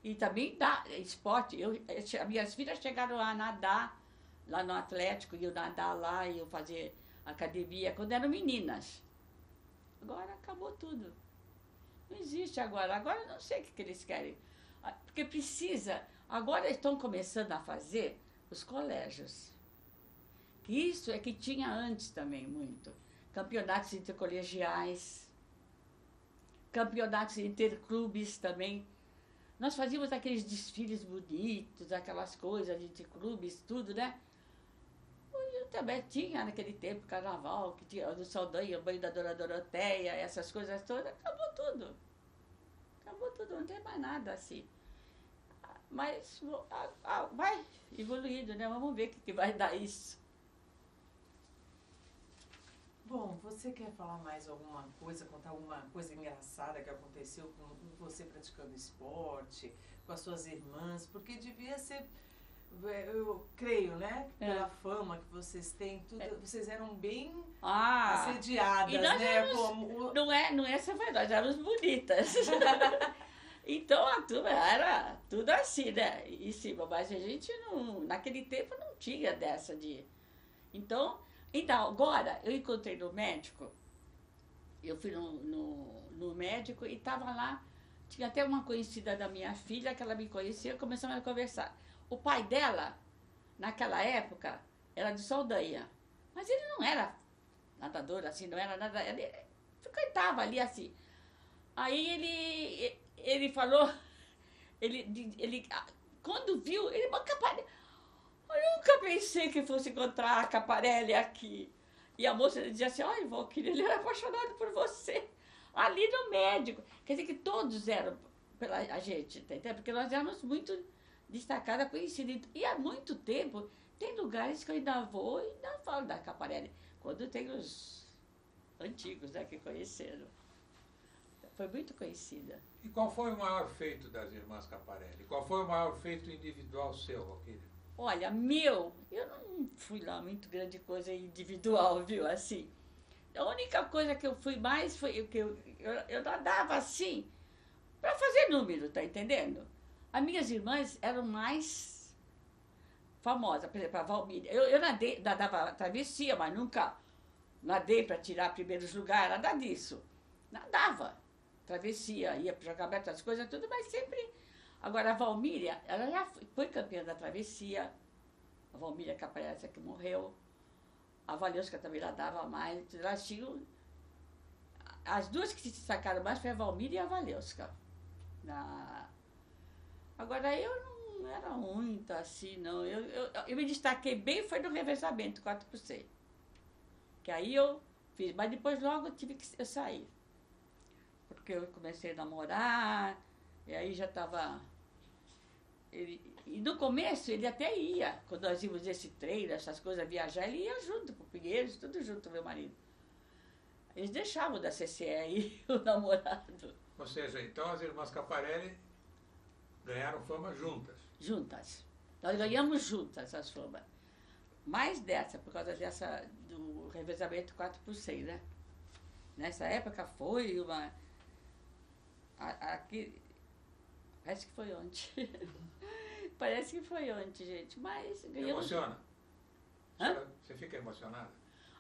E também dá esporte. As minhas filhas chegaram a nadar lá no Atlético, iam nadar lá, iam fazer academia, quando eram meninas. Agora acabou tudo. Não existe agora. Agora eu não sei o que eles querem. Porque precisa... Agora estão começando a fazer os colégios. Que isso é que tinha antes também muito. Campeonatos intercolegiais, campeonatos interclubes também. Nós fazíamos aqueles desfiles bonitos, aquelas coisas de interclubes, tudo, né? Eu também tinha naquele tempo carnaval, que tinha o Saldanha, o banho da Dona Doroteia, essas coisas todas. Acabou tudo. Acabou tudo, não tem mais nada assim. Mas vai evoluindo, né? Vamos ver o que vai dar isso. Bom, você quer falar mais alguma coisa, contar alguma coisa engraçada que aconteceu com você praticando esporte, com as suas irmãs? Porque devia ser, eu creio, né? Pela fama que vocês têm, tudo, vocês eram bem assediadas, e nós né? Éramos, não é essa foi, nós éramos bonitas. Então a turma era tudo assim, né? Em cima, mas a gente não, naquele tempo não tinha dessa de... Então agora eu encontrei no médico, eu fui no médico e estava lá, tinha até uma conhecida da minha filha que ela me conhecia, começamos a conversar. O pai dela, naquela época, era de Saldanha, mas ele não era nadador assim, não era nada, ele frequentava ali assim. Aí ele falou, ele quando viu, ele Caparelli. Eu nunca pensei que fosse encontrar a Caparelli aqui. E a moça dizia assim, olha, Valquíria, ele era apaixonado por você. Ali no médico. Quer dizer que todos eram pela gente, entendeu? Porque nós éramos muito destacadas, conhecidas. E há muito tempo, tem lugares que eu ainda vou e ainda falo da Caparelli. Quando tem os antigos, né, que conheceram. Foi muito conhecida. E qual foi o maior feito das irmãs Caparelli? Qual foi o maior feito individual seu, Valquíria? Olha, eu não fui lá muito grande coisa individual, viu, assim. A única coisa que eu fui mais foi que eu nadava assim, para fazer número, tá entendendo? As minhas irmãs eram mais famosas, por exemplo, a Valmíria. Eu nadava travessia, mas nunca nadei para tirar primeiros lugares, nada disso. Nadava. Travessia, ia para jogar aberto, as coisas, tudo, mas sempre... Agora, a Valmíria, ela já foi campeã da travessia. A Valmíria Caparelli, essa que morreu. A Valesca também nadava mais. Elas tinham... As duas que se destacaram mais foi a Valmíria e a Valesca. Agora, eu não era muito assim, não. Eu me destaquei bem, foi no revezamento, 4%. Que aí eu fiz, mas depois logo eu saí. Porque eu comecei a namorar, e aí já estava... E no começo ele até ia, quando nós íamos esse treino, essas coisas, viajar, ele ia junto pro Pinheiros, tudo junto, meu marido. Eles deixavam da CCE aí, o namorado. Ou seja, então as irmãs Caparelli ganharam fama juntas. Juntas. Nós ganhamos juntas as famas. Mais dessa, por causa do revezamento 4x100, né? Nessa época foi uma... Aqui... Parece que foi ontem. Parece que foi ontem, gente. Mas ganhamos... Emociona? Hã? Você fica emocionada?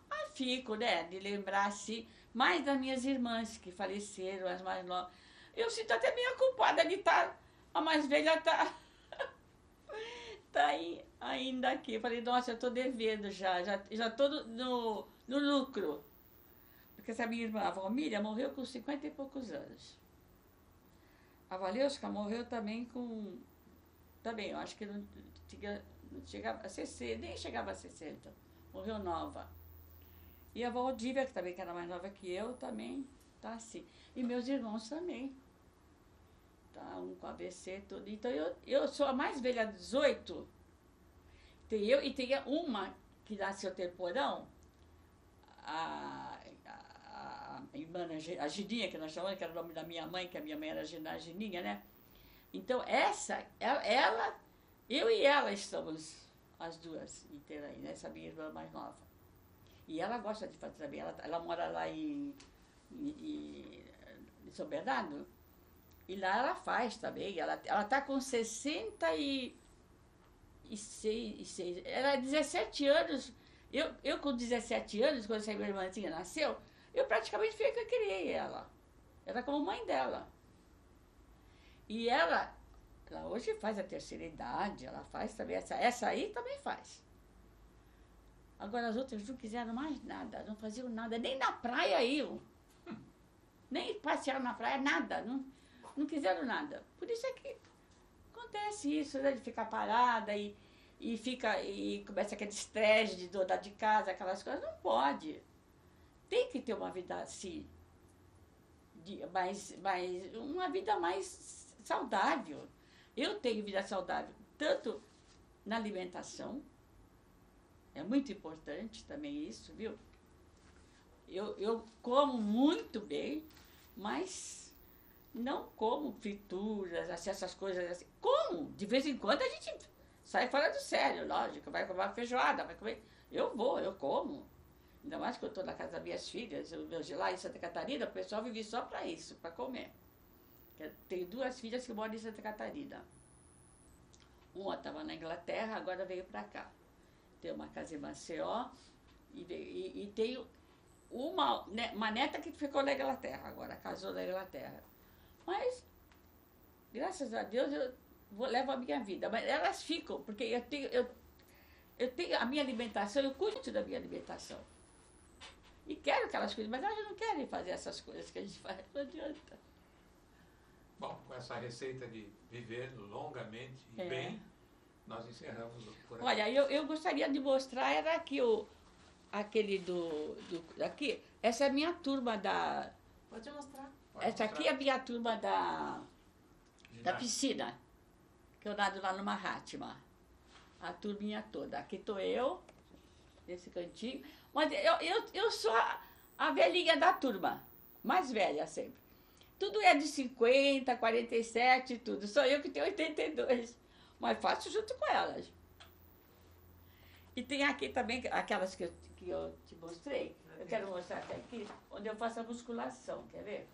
Ah, fico, né? De lembrar, assim, mais das minhas irmãs que faleceram, as mais novas. Eu sinto até meio culpada de estar... A mais velha tá aí, ainda aqui. Eu falei, nossa, eu tô devendo já tô no lucro. Porque essa minha irmã, a Valmíria, morreu com 50 e poucos anos. A Valeuska morreu também com... Também, eu acho que não chegava a 60, nem chegava a 60. Morreu nova. E a Valdívia, que também que era mais nova que eu, também tá assim. E meus irmãos também. Tá, um com AVC, tudo. Então, eu sou a mais velha, 18. Tem eu e tem uma que nasceu temporão, a irmã, a Gininha, que nós chamamos, que era o nome da minha mãe, que a minha mãe era a Gininha, né? Então, ela, eu e ela estamos as duas inteiras aí, né? Essa minha irmã mais nova. E ela gosta de fazer também, ela mora lá em São Bernardo. E lá ela faz também. Ela tá com 66. Ela é 17 anos. Eu com 17 anos, quando essa minha irmãzinha nasceu, eu praticamente fui que eu criei ela. Era como mãe dela. E ela hoje faz a terceira idade, ela faz também. Essa aí também faz. Agora as outras não quiseram mais nada, não faziam nada. Nem na praia iam. Nem passearam na praia, nada. Não quiseram nada. Por isso é que acontece isso, né? De ficar parada e começa aquele estresse de dor de casa, aquelas coisas. Não pode. Tem que ter uma vida assim, uma vida mais saudável. Eu tenho vida saudável, tanto na alimentação, é muito importante também isso, viu? Eu como muito bem, mas não como frituras, assim, essas coisas assim. Como? De vez em quando a gente sai fora do sério, lógico. Vai comer uma feijoada, vai comer... Eu como. Ainda mais que eu estou na casa das minhas filhas, lá em Santa Catarina, o pessoal vive só para isso, para comer. Tenho 2 filhas que moram em Santa Catarina. Uma estava na Inglaterra, agora veio para cá. Tenho uma casa em Maceió e tenho uma neta que ficou na Inglaterra, agora casou na Inglaterra. Mas, graças a Deus, eu levo a minha vida. Mas elas ficam, porque eu tenho a minha alimentação, eu cuido da minha alimentação. E quero que elas cuidem, mas elas não querem fazer essas coisas que a gente faz, não adianta. Bom, com essa receita de viver longamente e bem, nós encerramos por aqui. Olha, eu gostaria de mostrar, era aqui aquele aqui, essa é a minha turma da... Pode mostrar. Essa aqui é a minha turma da piscina, que eu nado lá no Mahatma. A turminha toda. Aqui estou eu, nesse cantinho. Mas eu sou a velhinha da turma, mais velha sempre. Tudo é de 50, 47, tudo. Sou eu que tenho 82, mas faço junto com elas. E tem aqui também aquelas que eu te mostrei. Eu quero mostrar até aqui, onde eu faço a musculação, quer ver?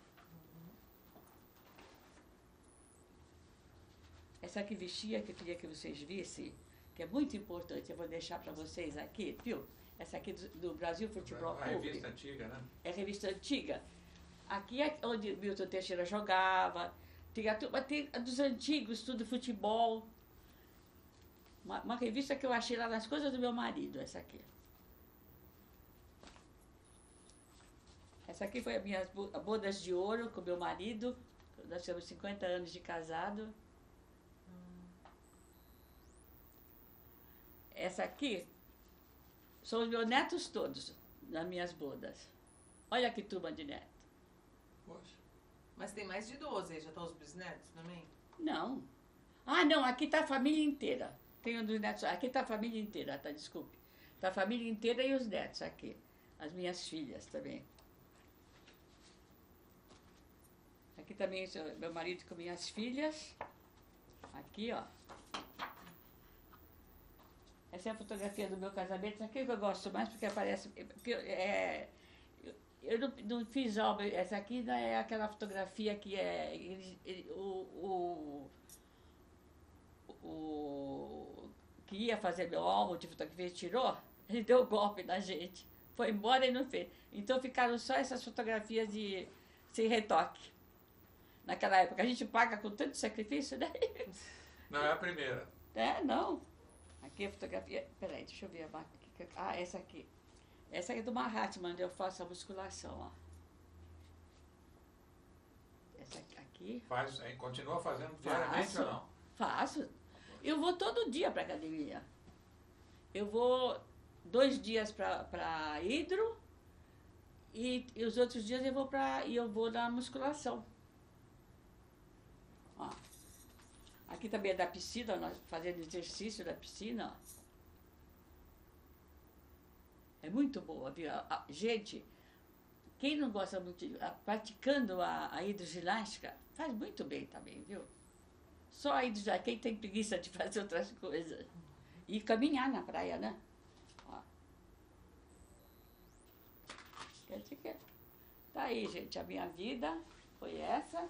Essa aqui vestia que eu queria que vocês vissem, que é muito importante, eu vou deixar para vocês aqui, viu? Essa aqui do Brasil Futebol Clube. É uma revista antiga, né? É revista antiga. Aqui é onde Milton Teixeira jogava, tem a turma dos antigos, tudo futebol. Uma revista que eu achei lá nas coisas do meu marido, essa aqui. Essa aqui foi as minhas bodas de ouro com meu marido. Nós temos 50 anos de casado. Essa aqui são os meus netos todos, nas minhas bodas. Olha que turma de neto. Poxa. Mas tem mais de 12 aí, já estão os bisnetos também? Não. Ah, não, aqui está a família inteira. Tem um dos netos, aqui está a família inteira, tá, desculpe. Está a família inteira e os netos aqui. As minhas filhas também. Aqui também meu marido com minhas filhas. Aqui, ó. Essa é a fotografia do meu casamento. Essa aqui é que eu gosto mais, porque aparece... Eu não fiz álbum. Essa aqui não é aquela fotografia que é... O que ia fazer meu álbum de fotografia tirou, ele deu golpe na gente. Foi embora e não fez. Então ficaram só essas fotografias sem retoque. Naquela época. A gente paga com tanto sacrifício, né? Não é a primeira. Não. Aqui a fotografia... Peraí, deixa eu ver a máquina. Ah, essa aqui. Essa aqui é do Mahatma, onde eu faço a musculação, ó. Essa aqui. Continua fazendo diariamente ou não? Faço. Eu vou todo dia para academia. Eu vou 2 dias para hidro e os outros dias eu vou na musculação. Ó. Aqui também é da piscina, nós fazendo exercício da piscina. Ó. É muito boa, viu? Gente, quem não gosta muito praticando a hidroginástica, faz muito bem também, viu? Só a hidroginástica, quem tem preguiça de fazer outras coisas. E caminhar na praia, né? Ó. Quer dizer que... Tá aí, gente, a minha vida foi essa,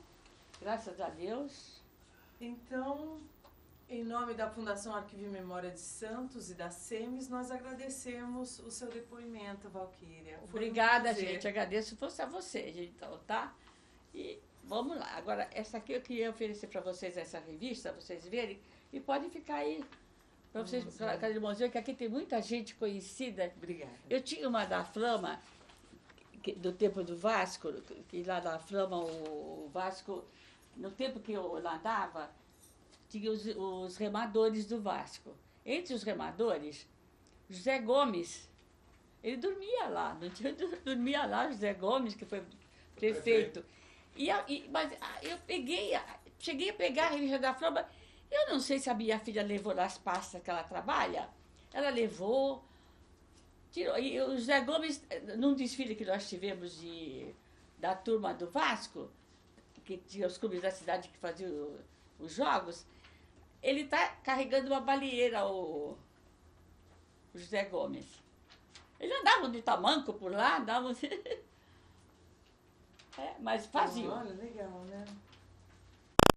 graças a Deus. Então, em nome da Fundação Arquivo e Memória de Santos e da SEMES, nós agradecemos o seu depoimento, Valquíria. Obrigada, gente. Agradeço fosse a vocês, então, tá? E vamos lá. Agora, essa aqui eu queria oferecer para vocês, essa revista, vocês verem, e podem ficar aí, para vocês colocarem no museu, que aqui tem muita gente conhecida. Obrigada. Eu tinha uma da Flama, do tempo do Vasco, que lá da Flama, o Vasco, no tempo que eu nadava, tinha os remadores do Vasco. Entre os remadores, José Gomes, ele dormia lá, dormia lá, José Gomes, que foi prefeito. Mas eu cheguei a pegar a revista da Flama, eu não sei se a minha filha levou nas pastas que ela trabalha, ela levou, tirou. E o José Gomes, num desfile que nós tivemos da turma do Vasco, que tinha os clubes da cidade que faziam os jogos, ele está carregando uma baleeira, o José Gomes. Ele andava de tamanco por lá, andava... mas fazia. Olha, legal, né?